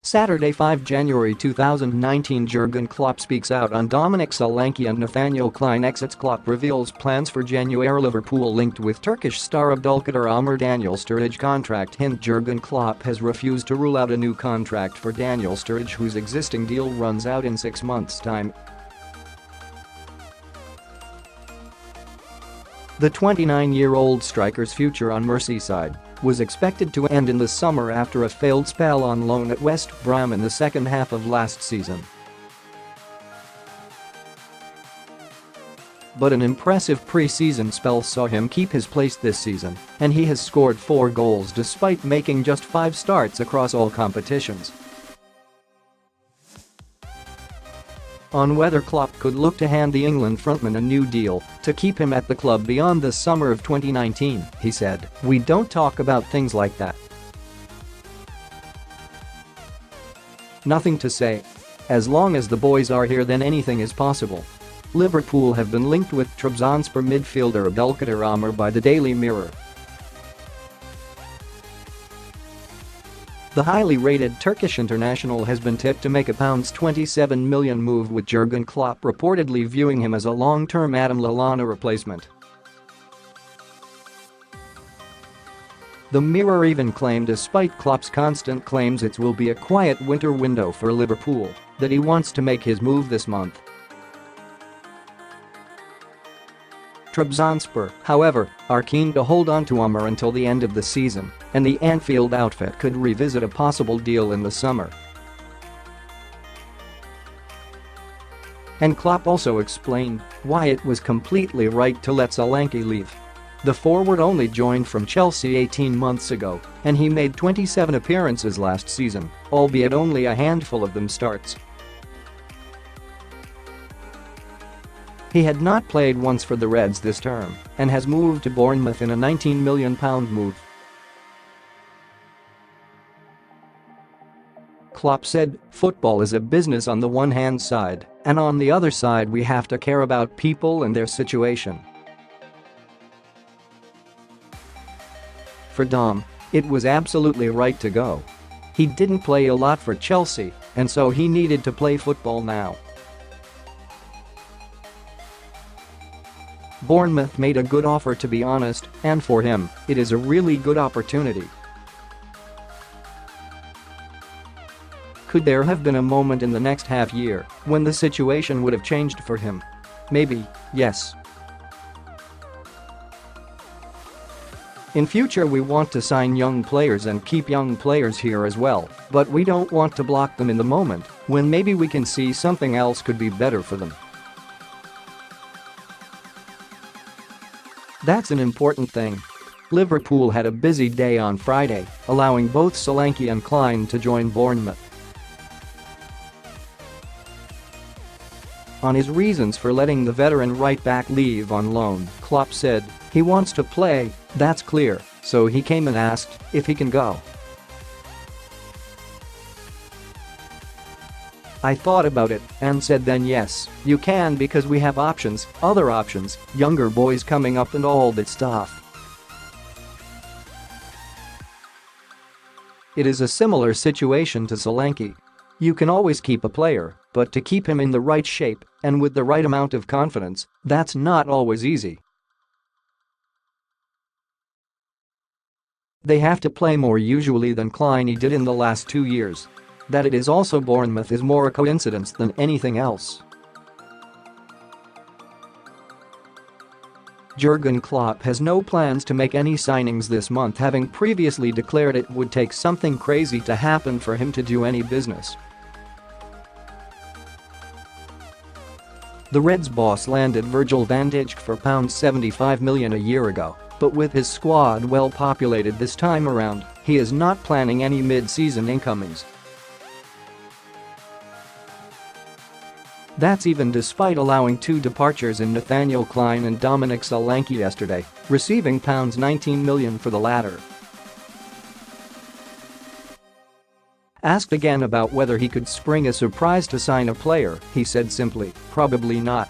Saturday 5 January 2019 Jurgen Klopp speaks out on Dominic Solanke and Nathaniel Clyne exits. Klopp reveals plans for JanuaryLiverpool linked with Turkish star Abdulkadir OmurDaniel Sturridge contract hint. Jurgen Klopp has refused to rule out a new contract for Daniel Sturridge, whose existing deal runs out in 6 months' time. The 29-year-old striker's future on Merseyside was expected to end in the summer after a failed spell on loan at West Brom in the second half of last season. But an impressive pre-season spell saw him keep his place this season, and he has scored 4 goals despite making just 5 starts across all competitions. On whether Klopp could look to hand the England frontman a new deal to keep him at the club beyond the summer of 2019, he said, "We don't talk about things like that. Nothing to say. As long as the boys are here, then anything is possible." Liverpool have been linked with Trabzonspor midfielder Abdulkadir Omur by the Daily Mirror. The highly rated Turkish international has been tipped to make a £27 million move, with Jurgen Klopp reportedly viewing him as a long-term Adam Lallana replacement. The Mirror even claimed, despite Klopp's constant claims it will be a quiet winter window for Liverpool, that he wants to make his move this month. Trabzonspor, however, are keen to hold on to Omur until the end of the season, and the Anfield outfit could revisit a possible deal in the summer. And Klopp also explained why it was completely right to let Solanke leave. The forward only joined from Chelsea 18 months ago, and he made 27 appearances last season, albeit only a handful of them starts. He had not played once for the Reds this term and has moved to Bournemouth in a £19 million move. Klopp said, "Football is a business on the one hand side, and on the other side we have to care about people and their situation." For Dom, it was absolutely right to go. He didn't play a lot for Chelsea, and so he needed to play football now. Bournemouth made a good offer, to be honest, and for him, it is a really good opportunity. Could there have been a moment in the next half year when the situation would have changed for him? Maybe, yes. In future we want to sign young players and keep young players here as well, but we don't want to block them in the moment when maybe we can see something else could be better for them. That's an important thing. Liverpool had a busy day on Friday, allowing both Solanke and Clyne to join Bournemouth. On his reasons for letting the veteran right-back leave on loan, Klopp said, "He wants to play, that's clear, so he came and asked if he can go. I thought about it and said then yes, you can, because we have options, other options, younger boys coming up and all that stuff." It is a similar situation to Solanke. You can always keep a player, but to keep him in the right shape and with the right amount of confidence, that's not always easy. They have to play more usually than Clyney did in the last 2 years. That it is also Bournemouth is more a coincidence than anything else. Jurgen Klopp has no plans to make any signings this month, having previously declared it would take something crazy to happen for him to do any business. The Reds boss landed Virgil van Dijk for £75 million a year ago, but with his squad well populated this time around, he is not planning any mid-season incomings. That's even despite allowing 2 departures in Nathaniel Clyne and Dominic Solanke yesterday, receiving £19 million for the latter. Asked again about whether he could spring a surprise to sign a player, he said simply, "Probably not."